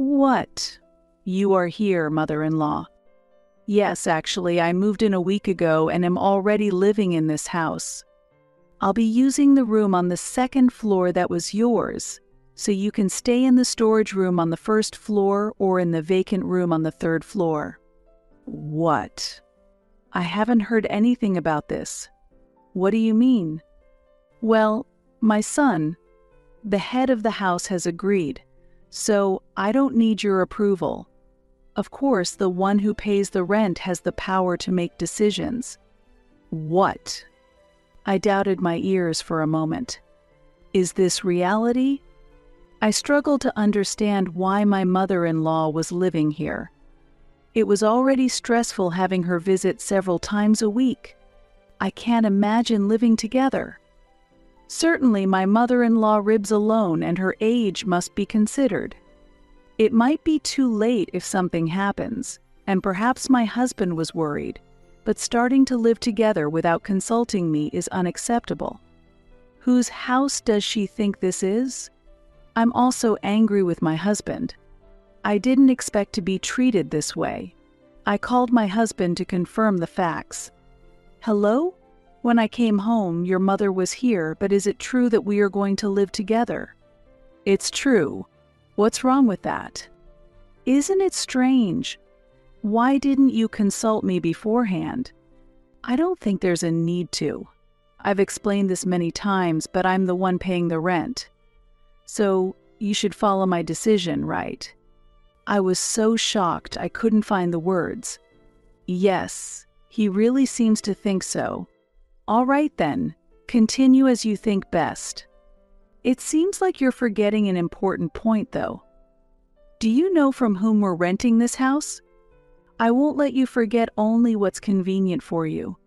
What? You are here, mother-in-law. Yes, actually, I moved in a week ago and am already living in this house. I'll be using the room on the second floor that was yours, so you can stay in the storage room on the first floor or in the vacant room on the third floor. What? I haven't heard anything about this. What do you mean? Well, my son, the head of the house, has agreed, so I don't need your approval. Of course, the one who pays the rent has the power to make decisions. What? I doubted my ears for a moment. Is this reality? I struggled to understand why my mother-in-law was living here. It was already stressful having her visit several times a week. I can't imagine living together. Certainly my mother-in-law lives alone and her age must be considered. It might be too late if something happens, and perhaps my husband was worried, but starting to live together without consulting me is unacceptable. Whose house does she think this is? I'm also angry with my husband. I didn't expect to be treated this way. I called my husband to confirm the facts. Hello? When I came home, your mother was here, but is it true that we are going to live together? It's true. What's wrong with that? Isn't it strange? Why didn't you consult me beforehand? I don't think there's a need to. I've explained this many times, but I'm the one paying the rent. So you should follow my decision, right? I was so shocked I couldn't find the words. Yes, he really seems to think so. All right then, continue as you think best. It seems like you're forgetting an important point, though. Do you know from whom we're renting this house? I won't let you forget only what's convenient for you.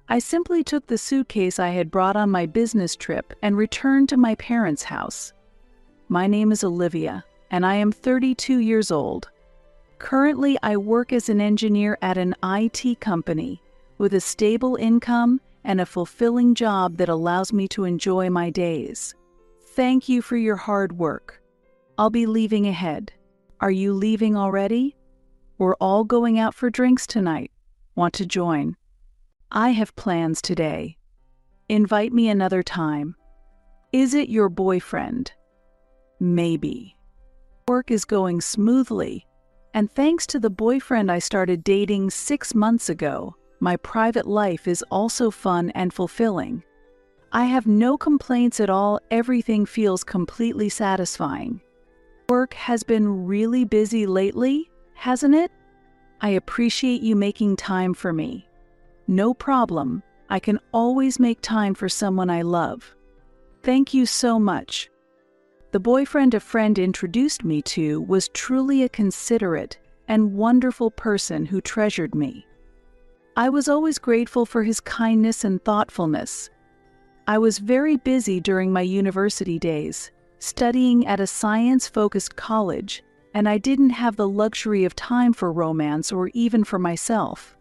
I simply took the suitcase I had brought on my business trip and returned to my parents' house. My name is Olivia, and I am 32 years old. Currently, I work as an engineer at an IT company with a stable income and a fulfilling job that allows me to enjoy my days. Thank you for your hard work. I'll be leaving ahead. Are you leaving already? We're all going out for drinks tonight. Want to join? I have plans today. Invite me another time. Is it your boyfriend? Maybe. Work is going smoothly, and thanks to the boyfriend I started dating 6 months ago, my private life is also fun and fulfilling. I have no complaints at all. Everything feels completely satisfying. Work has been really busy lately, hasn't it? I appreciate you making time for me. No problem. I can always make time for someone I love. Thank you so much. The boyfriend a friend introduced me to was truly a considerate and wonderful person who treasured me. I was always grateful for his kindness and thoughtfulness. I was very busy during my university days, studying at a science-focused college, and I didn't have the luxury of time for romance or even for myself.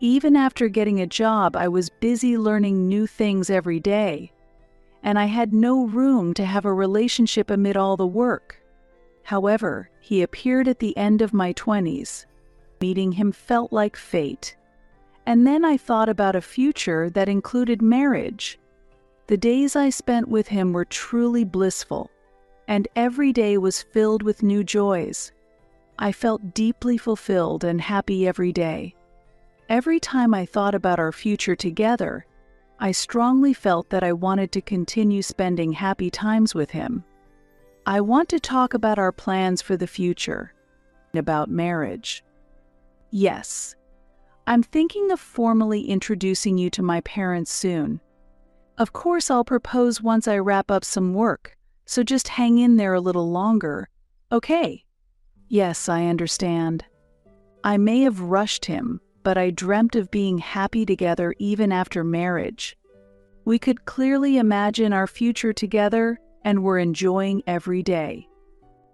Even after getting a job, I was busy learning new things every day, and I had no room to have a relationship amid all the work. However, he appeared at the end of my 20s. Meeting him felt like fate. And then I thought about a future that included marriage. The days I spent with him were truly blissful, and every day was filled with new joys. I felt deeply fulfilled and happy every day. Every time I thought about our future together, I strongly felt that I wanted to continue spending happy times with him. I want to talk about our plans for the future, about marriage. Yes, I'm thinking of formally introducing you to my parents soon. Of course, I'll propose once I wrap up some work, so just hang in there a little longer, okay? Yes, I understand. I may have rushed him, but I dreamt of being happy together even after marriage. We could clearly imagine our future together, and we're enjoying every day.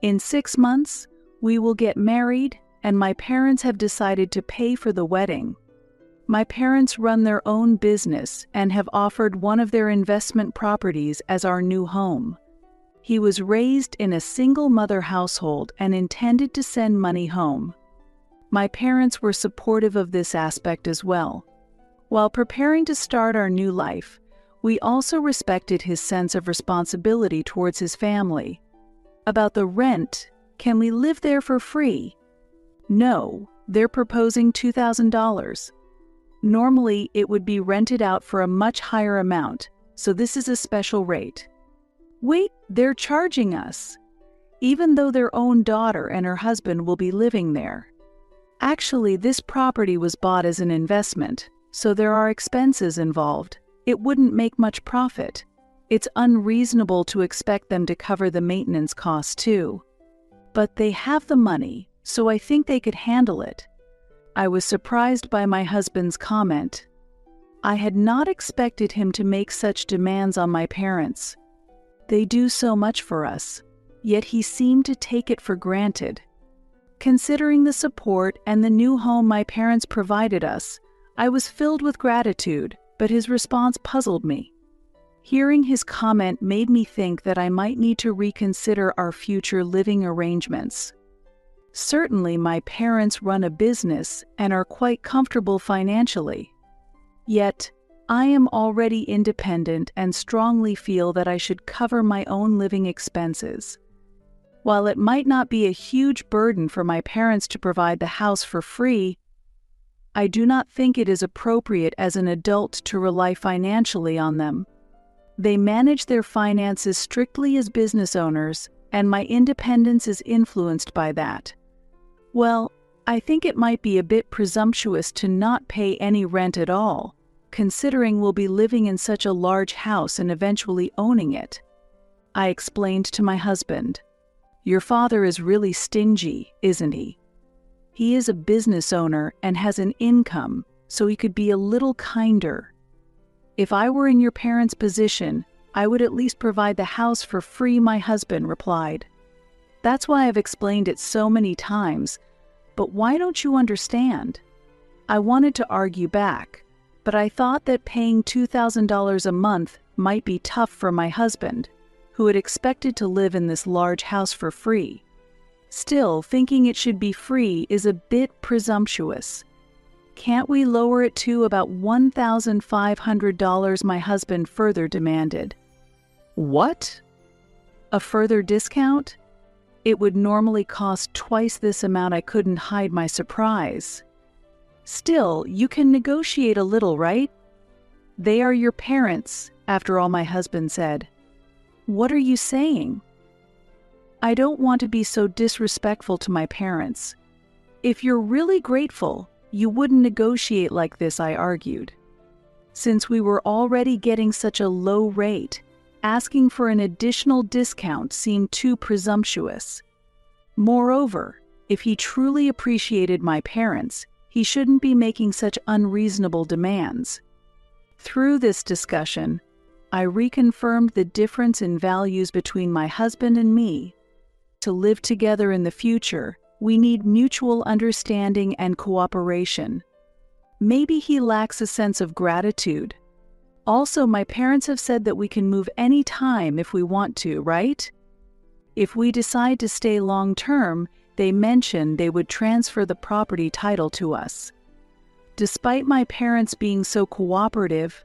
In 6 months, we will get married, and my parents have decided to pay for the wedding. My parents run their own business and have offered one of their investment properties as our new home. He was raised in a single-mother household and intended to send money home. My parents were supportive of this aspect as well. While preparing to start our new life, we also respected his sense of responsibility towards his family. About the rent, can we live there for free? No, they're proposing $2,000. Normally, it would be rented out for a much higher amount, so this is a special rate. Wait, they're charging us, even though their own daughter and her husband will be living there. Actually, this property was bought as an investment, so there are expenses involved. It wouldn't make much profit. It's unreasonable to expect them to cover the maintenance costs too. But they have the money, so I think they could handle it. I was surprised by my husband's comment. I had not expected him to make such demands on my parents. They do so much for us, yet he seemed to take it for granted. Considering the support and the new home my parents provided us, I was filled with gratitude, but his response puzzled me. Hearing his comment made me think that I might need to reconsider our future living arrangements. Certainly, my parents run a business and are quite comfortable financially. Yet, I am already independent and strongly feel that I should cover my own living expenses. While it might not be a huge burden for my parents to provide the house for free, I do not think it is appropriate as an adult to rely financially on them. They manage their finances strictly as business owners, and my independence is influenced by that. Well, I think it might be a bit presumptuous to not pay any rent at all, considering we'll be living in such a large house and eventually owning it. I explained to my husband, "Your father is really stingy, isn't he? He is a business owner and has an income, so he could be a little kinder. If I were in your parents' position, I would at least provide the house for free," my husband replied. "That's why I've explained it so many times, but why don't you understand?" I wanted to argue back, but I thought that paying $2,000 a month might be tough for my husband, who had expected to live in this large house for free. Still, thinking it should be free is a bit presumptuous. "Can't we lower it to about $1,500, my husband further demanded. "What? A further discount? It would normally cost twice this amount." I couldn't hide my surprise. "Still, you can negotiate a little, right? They are your parents," after all, my husband said. "What are you saying?" "I don't want to be so disrespectful to my parents. If you're really grateful, you wouldn't negotiate like this," I argued. Since we were already getting such a low rate, asking for an additional discount seemed too presumptuous. Moreover, if he truly appreciated my parents, he shouldn't be making such unreasonable demands. Through this discussion, I reconfirmed the difference in values between my husband and me. To live together in the future, we need mutual understanding and cooperation. Maybe he lacks a sense of gratitude. Also, my parents have said that we can move any time if we want to, right? If we decide to stay long-term, they mentioned they would transfer the property title to us. Despite my parents being so cooperative,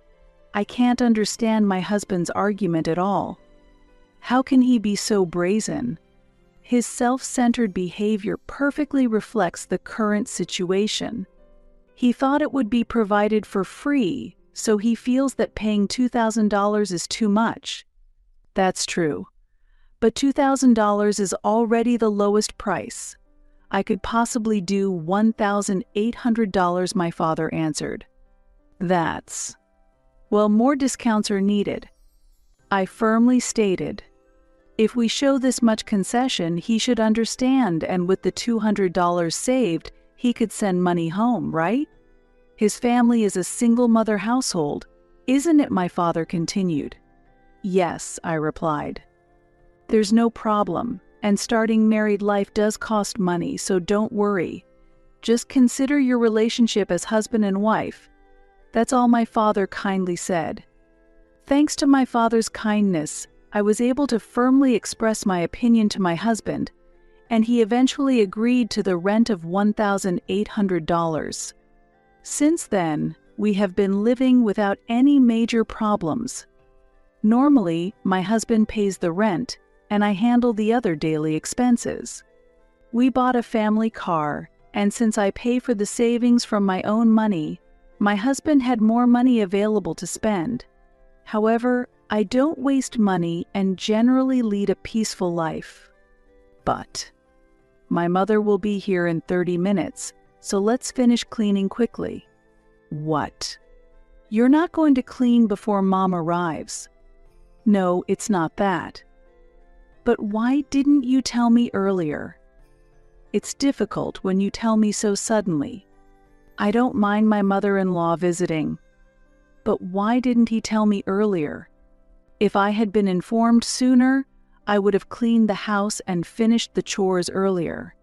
I can't understand my husband's argument at all. How can he be so brazen? His self-centered behavior perfectly reflects the current situation. He thought it would be provided for free, so he feels that paying $2,000 is too much. That's true. But $2,000 is already the lowest price. I could possibly do $1,800, my father answered. Well, more discounts are needed. I firmly stated, if we show this much concession, he should understand, and with the $200 saved, he could send money home, right? His family is a single-mother household, isn't it? My father continued. Yes, I replied. There's no problem, and starting married life does cost money, so don't worry. Just consider your relationship as husband and wife. That's all my father kindly said. Thanks to my father's kindness, I was able to firmly express my opinion to my husband, and he eventually agreed to the rent of $1,800. Since then, we have been living without any major problems. Normally, my husband pays the rent, and I handle the other daily expenses. We bought a family car, and since I pay for the savings from my own money, my husband had more money available to spend. However, I don't waste money and generally lead a peaceful life. But my mother will be here in 30 minutes, so let's finish cleaning quickly. What? You're not going to clean before Mom arrives? No, it's not that. But why didn't you tell me earlier? It's difficult when you tell me so suddenly. I don't mind my mother-in-law visiting. But why didn't he tell me earlier? If I had been informed sooner, I would have cleaned the house and finished the chores earlier.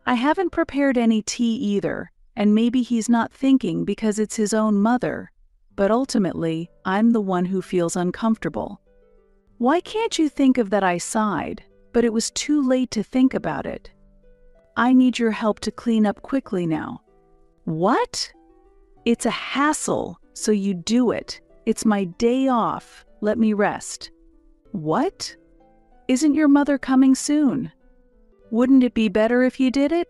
I haven't prepared any tea either, and maybe he's not thinking because it's his own mother, but ultimately, I'm the one who feels uncomfortable. Why can't you think of that? I sighed, but it was too late to think about it. I need your help to clean up quickly now. What? It's a hassle, so you do it. It's my day off. Let me rest. What? Isn't your mother coming soon? Wouldn't it be better if you did it?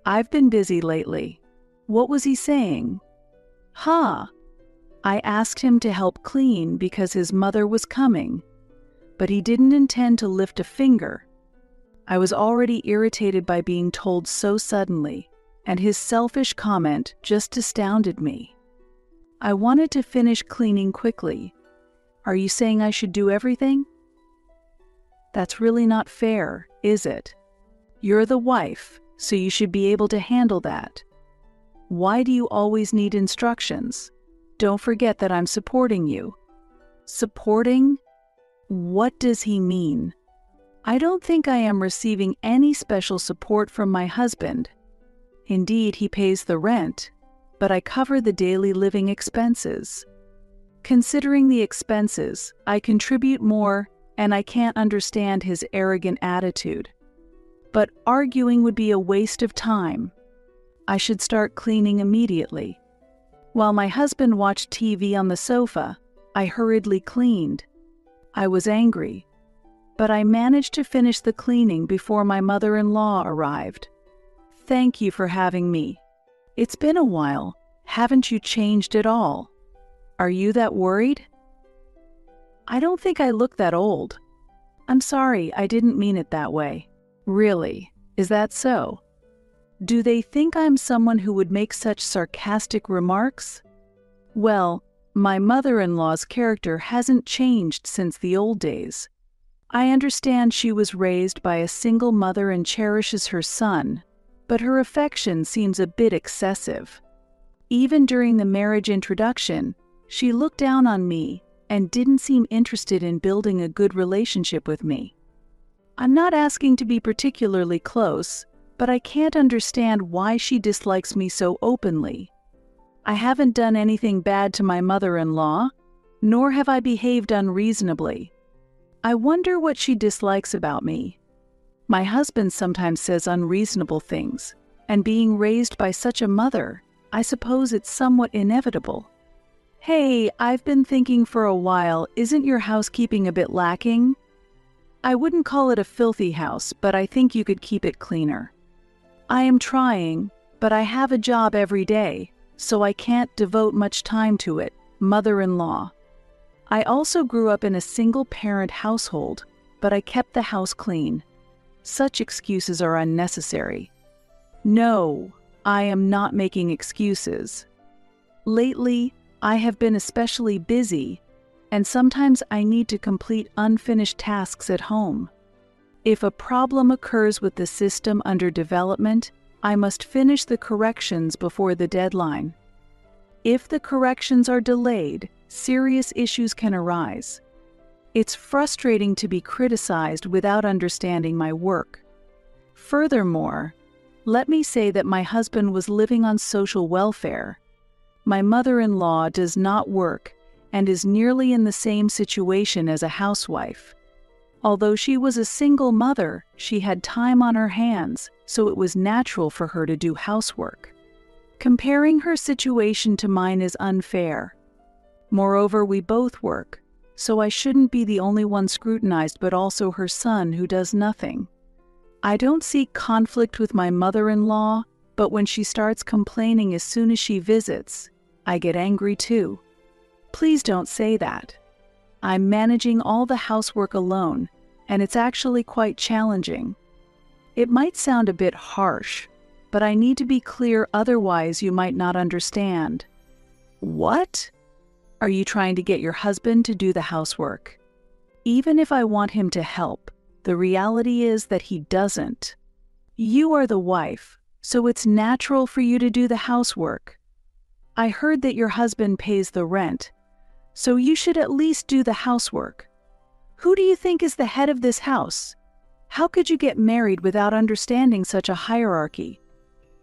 I've been busy lately. What was he saying? I asked him to help clean because his mother was coming, but he didn't intend to lift a finger. I was already irritated by being told so suddenly, and his selfish comment just astounded me. I wanted to finish cleaning quickly. Are you saying I should do everything? That's really not fair, is it? You're the wife, so you should be able to handle that. Why do you always need instructions? Don't forget that I'm supporting you. Supporting? What does he mean? I don't think I am receiving any special support from my husband. Indeed, he pays the rent, but I cover the daily living expenses. Considering the expenses, I contribute more, and I can't understand his arrogant attitude. But arguing would be a waste of time. I should start cleaning immediately. While my husband watched TV on the sofa, I hurriedly cleaned. I was angry, but I managed to finish the cleaning before my mother-in-law arrived. Thank you for having me. It's been a while. Haven't you changed at all? Are you that worried? I don't think I look that old. I'm sorry, I didn't mean it that way. Really, is that so? Do they think I'm someone who would make such sarcastic remarks? Well, my mother-in-law's character hasn't changed since the old days. I understand she was raised by a single mother and cherishes her son, but her affection seems a bit excessive. Even during the marriage introduction, she looked down on me and didn't seem interested in building a good relationship with me. I'm not asking to be particularly close, but I can't understand why she dislikes me so openly. I haven't done anything bad to my mother-in-law, nor have I behaved unreasonably. I wonder what she dislikes about me. My husband sometimes says unreasonable things, and being raised by such a mother, I suppose it's somewhat inevitable. Hey, I've been thinking for a while, isn't your housekeeping a bit lacking? I wouldn't call it a filthy house, but I think you could keep it cleaner. I am trying, but I have a job every day, so I can't devote much time to it, mother-in-law. I also grew up in a single-parent household, but I kept the house clean. Such excuses are unnecessary. No, I am not making excuses. Lately, I have been especially busy, and sometimes I need to complete unfinished tasks at home. If a problem occurs with the system under development, I must finish the corrections before the deadline. If the corrections are delayed, serious issues can arise. It's frustrating to be criticized without understanding my work. Furthermore, let me say that my husband was living on social welfare. My mother-in-law does not work, and is nearly in the same situation as a housewife. Although she was a single mother, she had time on her hands, so it was natural for her to do housework. Comparing her situation to mine is unfair. Moreover, we both work, so I shouldn't be the only one scrutinized but also her son who does nothing. I don't seek conflict with my mother-in-law, but when she starts complaining as soon as she visits, I get angry too. Please don't say that. I'm managing all the housework alone, and it's actually quite challenging. It might sound a bit harsh, but I need to be clear, otherwise you might not understand. What? Are you trying to get your husband to do the housework? Even if I want him to help, the reality is that he doesn't. You are the wife, so it's natural for you to do the housework. I heard that your husband pays the rent, so you should at least do the housework. Who do you think is the head of this house? How could you get married without understanding such a hierarchy?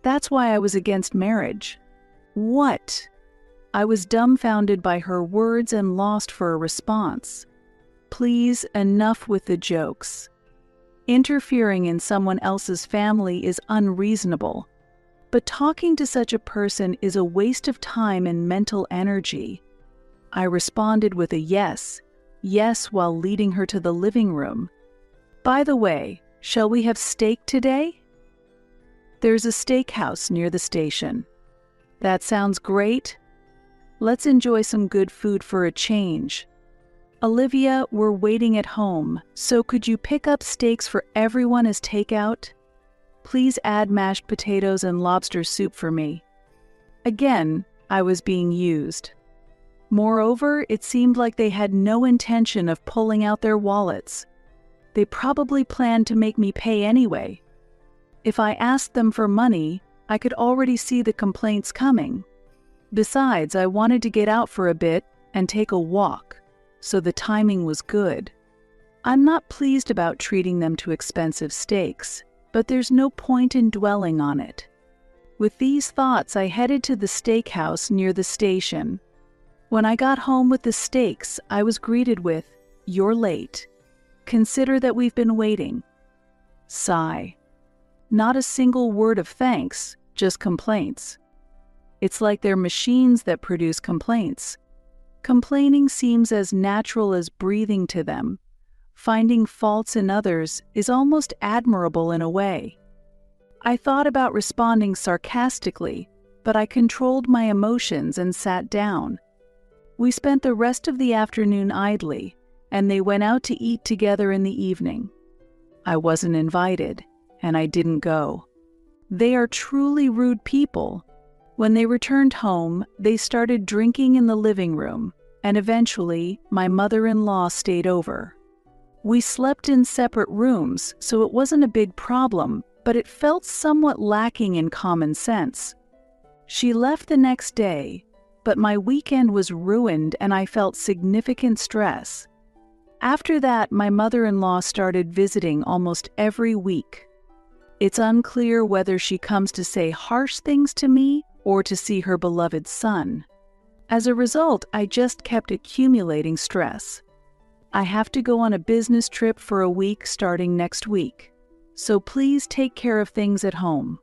That's why I was against marriage. What? I was dumbfounded by her words and lost for a response. Please, enough with the jokes. Interfering in someone else's family is unreasonable, but talking to such a person is a waste of time and mental energy. I responded with a yes while leading her to the living room. By the way, shall we have steak today? There's a steakhouse near the station. That sounds great. Let's enjoy some good food for a change. Olivia, we're waiting at home, so could you pick up steaks for everyone as takeout? Please add mashed potatoes and lobster soup for me. Again, I was being used. Moreover, it seemed like they had no intention of pulling out their wallets. They probably planned to make me pay anyway. If I asked them for money, I could already see the complaints coming. Besides, I wanted to get out for a bit and take a walk, so the timing was good. I'm not pleased about treating them to expensive steaks, but there's no point in dwelling on it. With these thoughts, I headed to the steakhouse near the station. When I got home with the steaks, I was greeted with, "You're late. Consider that we've been waiting." Sigh. Not a single word of thanks, just complaints. It's like they're machines that produce complaints. Complaining seems as natural as breathing to them. Finding faults in others is almost admirable in a way. I thought about responding sarcastically, but I controlled my emotions and sat down. We spent the rest of the afternoon idly, and they went out to eat together in the evening. I wasn't invited, and I didn't go. They are truly rude people. When they returned home, they started drinking in the living room, and eventually, my mother-in-law stayed over. We slept in separate rooms, so it wasn't a big problem, but it felt somewhat lacking in common sense. She left the next day, but my weekend was ruined and I felt significant stress. After that, my mother-in-law started visiting almost every week. It's unclear whether she comes to say harsh things to me or to see her beloved son. As a result, I just kept accumulating stress. I have to go on a business trip for a week starting next week, so please take care of things at home.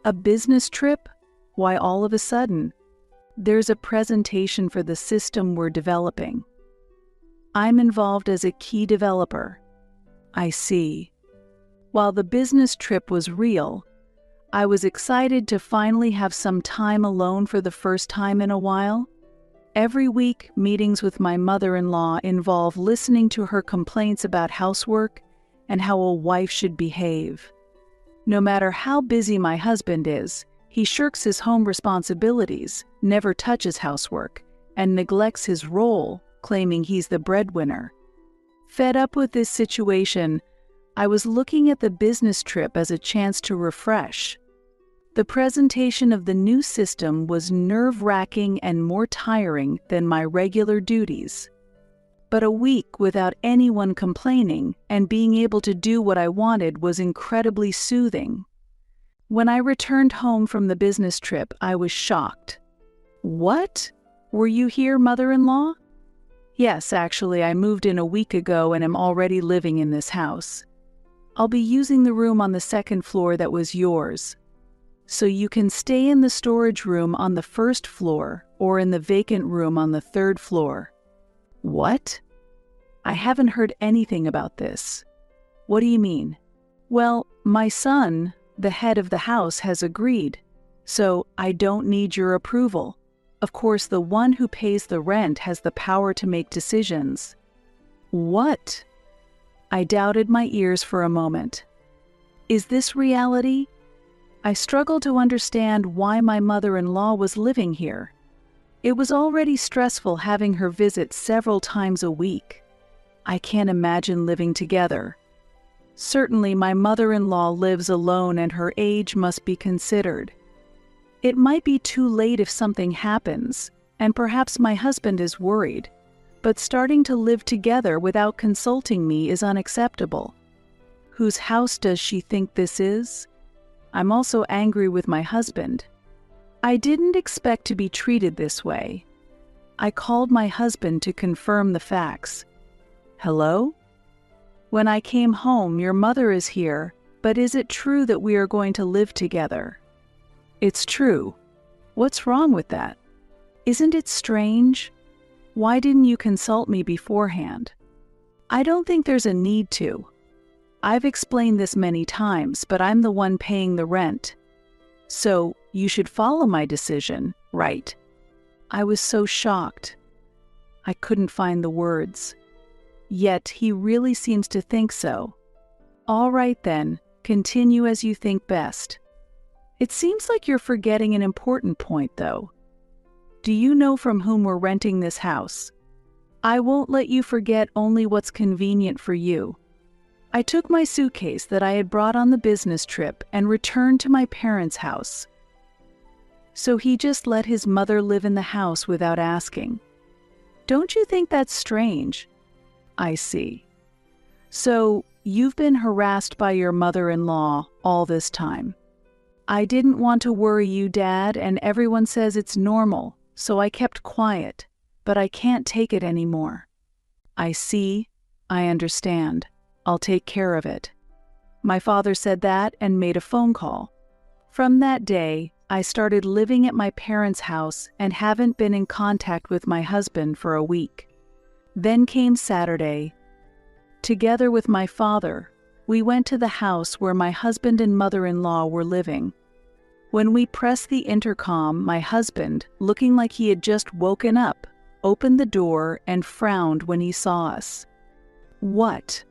A business trip? Why all of a sudden? There's a presentation for the system we're developing. I'm involved as a key developer. I see. While the business trip was real, I was excited to finally have some time alone for the first time in a while. Every week, meetings with my mother-in-law involve listening to her complaints about housework and how a wife should behave. No matter how busy my husband is, he shirks his home responsibilities, never touches housework, and neglects his role, claiming he's the breadwinner. Fed up with this situation, I was looking at the business trip as a chance to refresh. The presentation of the new system was nerve-wracking and more tiring than my regular duties. But a week without anyone complaining and being able to do what I wanted was incredibly soothing. When I returned home from the business trip, I was shocked. "What? Were you here, mother-in-law?" Yes, actually, I moved in a week ago and am already living in this house. I'll be using the room on the second floor that was yours. So you can stay in the storage room on the first floor or in the vacant room on the third floor. What? I haven't heard anything about this. What do you mean? Well, my son, the head of the house, has agreed, so I don't need your approval. Of course, the one who pays the rent has the power to make decisions. What? I doubted my ears for a moment. Is this reality? I struggled to understand why my mother-in-law was living here. It was already stressful having her visit several times a week. I can't imagine living together. Certainly, my mother-in-law lives alone and her age must be considered. It might be too late if something happens, and perhaps my husband is worried, but starting to live together without consulting me is unacceptable. Whose house does she think this is? I'm also angry with my husband. I didn't expect to be treated this way. I called my husband to confirm the facts. Hello? When I came home, your mother is here, but is it true that we are going to live together? It's true. What's wrong with that? Isn't it strange? Why didn't you consult me beforehand? I don't think there's a need to. I've explained this many times, but I'm the one paying the rent. So, you should follow my decision, right? I was so shocked. I couldn't find the words. Yet, he really seems to think so. All right then, continue as you think best. It seems like you're forgetting an important point, though. Do you know from whom we're renting this house? I won't let you forget only what's convenient for you. I took my suitcase that I had brought on the business trip and returned to my parents' house. So he just let his mother live in the house without asking. Don't you think that's strange? I see. So, you've been harassed by your mother-in-law all this time. I didn't want to worry you, Dad, and everyone says it's normal, so I kept quiet, but I can't take it anymore. I see. I understand. I'll take care of it. My father said that and made a phone call. From that day, I started living at my parents' house and haven't been in contact with my husband for a week. Then came Saturday. Together with my father, we went to the house where my husband and mother-in-law were living. When we pressed the intercom, my husband, looking like he had just woken up, opened the door and frowned when he saw us. What?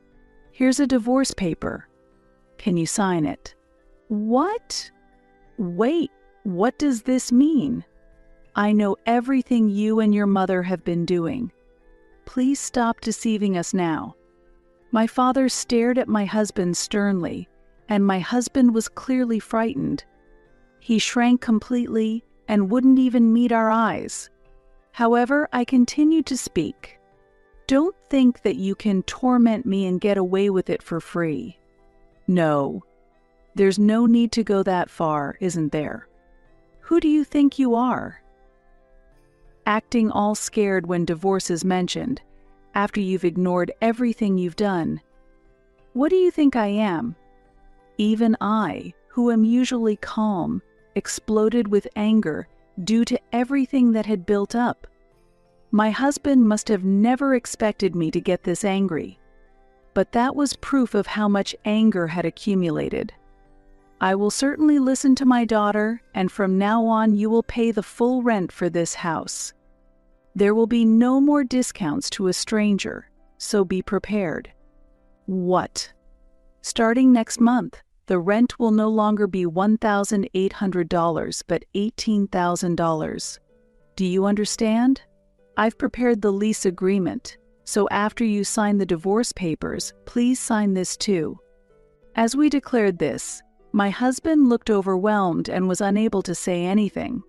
Here's a divorce paper. Can you sign it? What? Wait, what does this mean? I know everything you and your mother have been doing. Please stop deceiving us now. My father stared at my husband sternly, and my husband was clearly frightened. He shrank completely and wouldn't even meet our eyes. However, I continued to speak. Don't think that you can torment me and get away with it for free. No, there's no need to go that far, isn't there? Who do you think you are? Acting all scared when divorce is mentioned, after you've ignored everything you've done. What do you think I am? Even I, who am usually calm, exploded with anger due to everything that had built up. My husband must have never expected me to get this angry, but that was proof of how much anger had accumulated. I will certainly listen to my daughter, and from now on you will pay the full rent for this house. There will be no more discounts to a stranger, so be prepared. What? Starting next month, the rent will no longer be $1,800 but $18,000. Do you understand? I've prepared the lease agreement, so after you sign the divorce papers, please sign this too. As we declared this, my husband looked overwhelmed and was unable to say anything.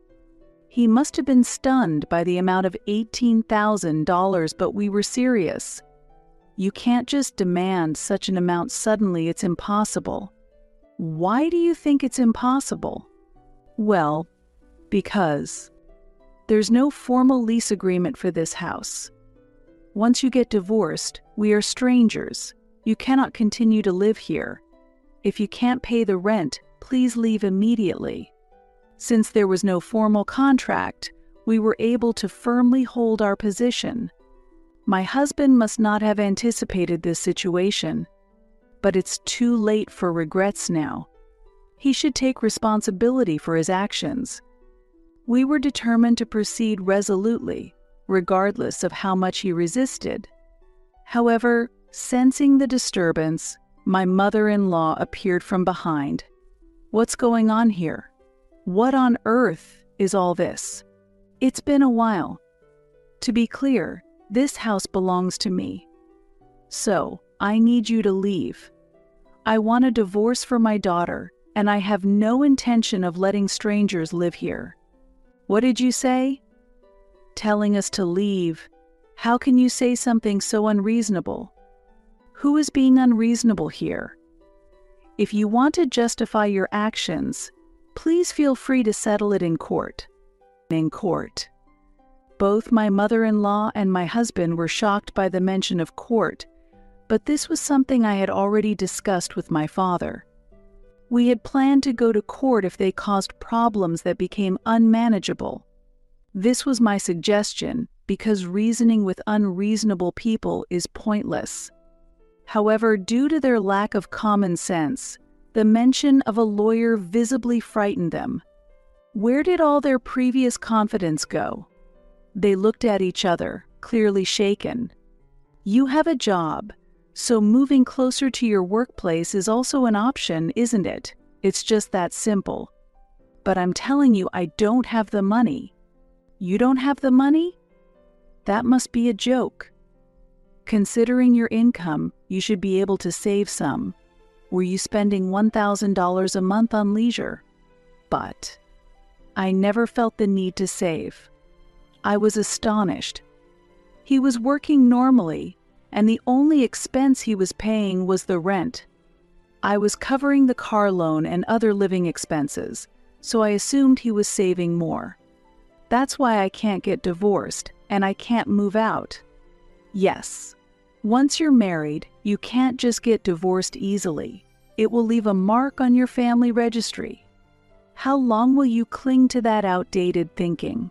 He must have been stunned by the amount of $18,000, but we were serious. You can't just demand such an amount suddenly, it's impossible. Why do you think it's impossible? Well, because there's no formal lease agreement for this house. Once you get divorced, we are strangers. You cannot continue to live here. If you can't pay the rent, please leave immediately." Since there was no formal contract, we were able to firmly hold our position. My husband must not have anticipated this situation, but it's too late for regrets now. He should take responsibility for his actions. We were determined to proceed resolutely, regardless of how much he resisted. However, sensing the disturbance, my mother-in-law appeared from behind. "What's going on here? What on earth is all this? It's been a while. To be clear, this house belongs to me. So, I need you to leave. I want a divorce for my daughter, and I have no intention of letting strangers live here." "What did you say?" "Telling us to leave. How can you say something so unreasonable?" "Who is being unreasonable here? If you want to justify your actions, please feel free to settle it in court." In court. Both my mother-in-law and my husband were shocked by the mention of court, but this was something I had already discussed with my father. We had planned to go to court if they caused problems that became unmanageable. This was my suggestion because reasoning with unreasonable people is pointless. However, due to their lack of common sense, the mention of a lawyer visibly frightened them. Where did all their previous confidence go? They looked at each other, clearly shaken. "You have a job, so moving closer to your workplace is also an option, isn't it? It's just that simple." "But I'm telling you, I don't have the money." "You don't have the money? That must be a joke. Considering your income, you should be able to save some. Were you spending $1,000 a month on leisure?" But I never felt the need to save. I was astonished. He was working normally, and the only expense he was paying was the rent. I was covering the car loan and other living expenses, so I assumed he was saving more. That's why I can't get divorced, and I can't move out. Yes, once you're married, you can't just get divorced easily. It will leave a mark on your family registry. How long will you cling to that outdated thinking?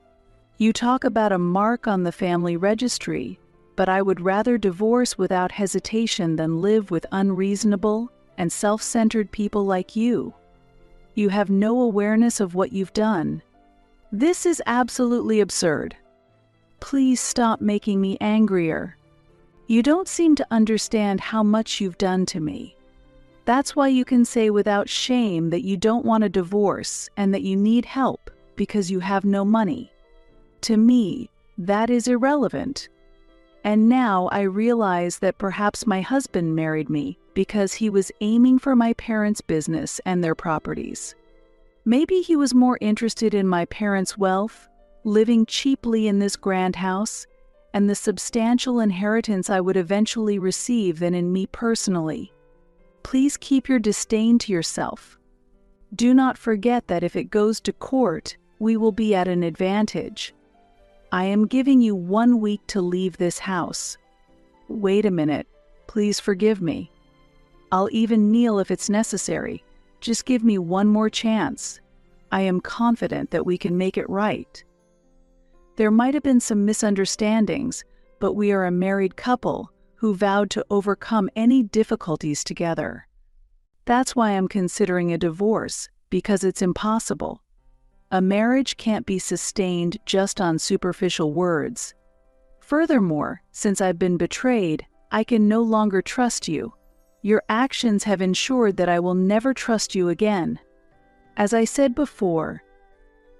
You talk about a mark on the family registry, but I would rather divorce without hesitation than live with unreasonable and self-centered people like you. You have no awareness of what you've done. This is absolutely absurd. Please stop making me angrier. You don't seem to understand how much you've done to me. That's why you can say without shame that you don't want a divorce and that you need help because you have no money. To me, that is irrelevant. And now I realize that perhaps my husband married me because he was aiming for my parents' business and their properties. Maybe he was more interested in my parents' wealth, living cheaply in this grand house, and the substantial inheritance I would eventually receive than in me personally. Please keep your disdain to yourself. Do not forget that if it goes to court, we will be at an advantage. I am giving you 1 week to leave this house. Wait a minute. Please forgive me. I'll even kneel if it's necessary. Just give me one more chance. I am confident that we can make it right. There might have been some misunderstandings, but we are a married couple who vowed to overcome any difficulties together. That's why I'm considering a divorce, because it's impossible. A marriage can't be sustained just on superficial words. Furthermore, since I've been betrayed, I can no longer trust you. Your actions have ensured that I will never trust you again. As I said before,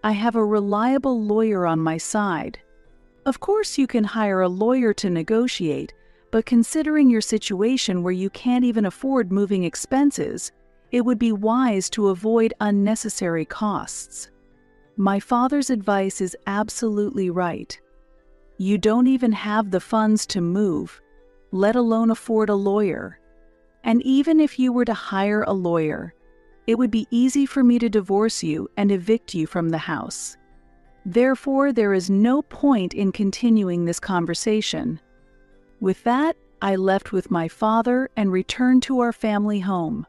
I have a reliable lawyer on my side. Of course, you can hire a lawyer to negotiate, but considering your situation where you can't even afford moving expenses, it would be wise to avoid unnecessary costs. My father's advice is absolutely right. You don't even have the funds to move, let alone afford a lawyer. And even if you were to hire a lawyer, it would be easy for me to divorce you and evict you from the house. Therefore, there is no point in continuing this conversation. With that, I left with my father and returned to our family home.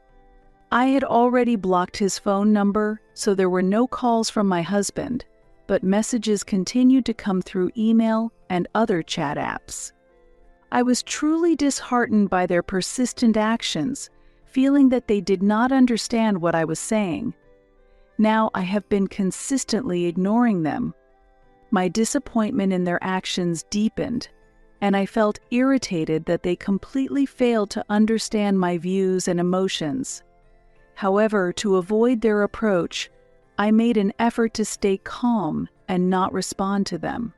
I had already blocked his phone number, so there were no calls from my husband, but messages continued to come through email and other chat apps. I was truly disheartened by their persistent actions, feeling that they did not understand what I was saying. Now I have been consistently ignoring them. My disappointment in their actions deepened, and I felt irritated that they completely failed to understand my views and emotions. However, to avoid their approach, I made an effort to stay calm and not respond to them.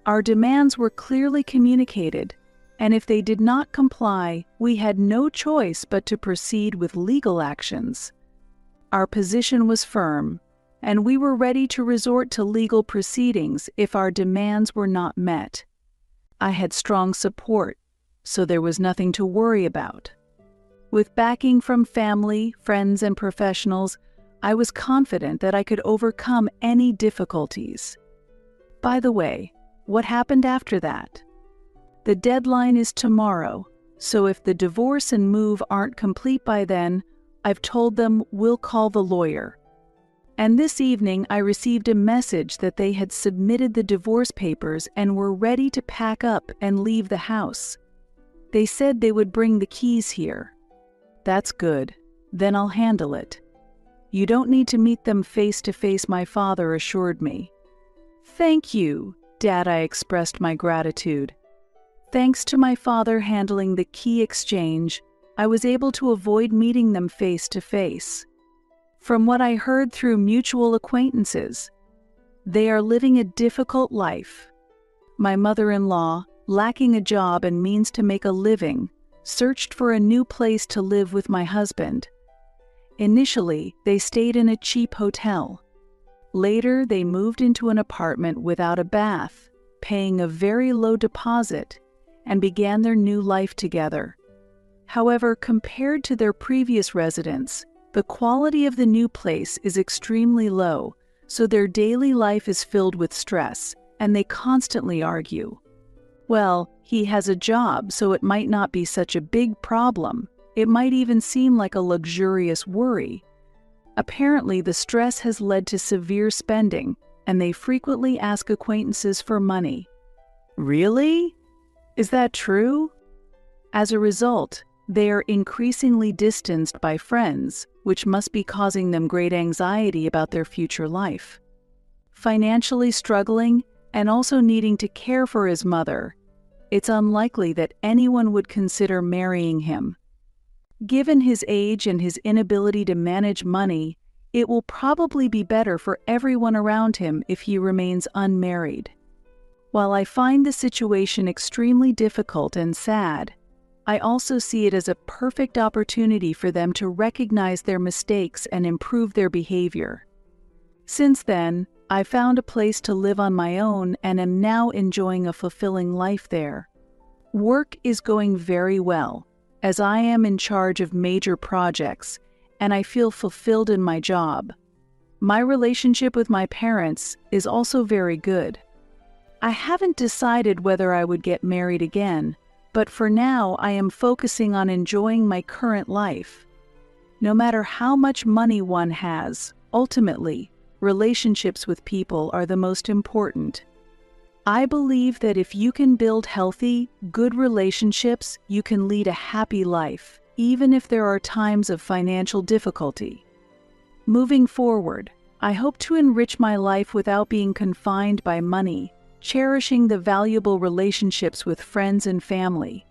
Our demands were clearly communicated, and if they did not comply, we had no choice but to proceed with legal actions. Our position was firm, and we were ready to resort to legal proceedings if our demands were not met. I had strong support, so there was nothing to worry about. With backing from family, friends, and professionals, I was confident that I could overcome any difficulties. By the way, what happened after that? The deadline is tomorrow, so if the divorce and move aren't complete by then, I've told them we'll call the lawyer. And this evening I received a message that they had submitted the divorce papers and were ready to pack up and leave the house. They said they would bring the keys here. That's good. Then I'll handle it. You don't need to meet them face to face, my father assured me. Thank you, Dad, I expressed my gratitude. Thanks to my father handling the key exchange, I was able to avoid meeting them face to face. From what I heard through mutual acquaintances, they are living a difficult life. My mother-in-law, lacking a job and means to make a living, searched for a new place to live with my husband. Initially, they stayed in a cheap hotel. Later, they moved into an apartment without a bath, paying a very low deposit, and began their new life together. However, compared to their previous residence, the quality of the new place is extremely low, so their daily life is filled with stress, and they constantly argue. Well, he has a job, so it might not be such a big problem. It might even seem like a luxurious worry. Apparently, the stress has led to severe spending, and they frequently ask acquaintances for money. Really? Is that true? As a result, they are increasingly distanced by friends, which must be causing them great anxiety about their future life. Financially struggling and also needing to care for his mother, it's unlikely that anyone would consider marrying him. Given his age and his inability to manage money, it will probably be better for everyone around him if he remains unmarried. While I find the situation extremely difficult and sad, I also see it as a perfect opportunity for them to recognize their mistakes and improve their behavior. Since then, I found a place to live on my own and am now enjoying a fulfilling life there. Work is going very well, as I am in charge of major projects, and I feel fulfilled in my job. My relationship with my parents is also very good. I haven't decided whether I would get married again, but for now I am focusing on enjoying my current life. No matter how much money one has, ultimately, relationships with people are the most important. I believe that if you can build healthy, good relationships, you can lead a happy life, even if there are times of financial difficulty. Moving forward, I hope to enrich my life without being confined by money, cherishing the valuable relationships with friends and family.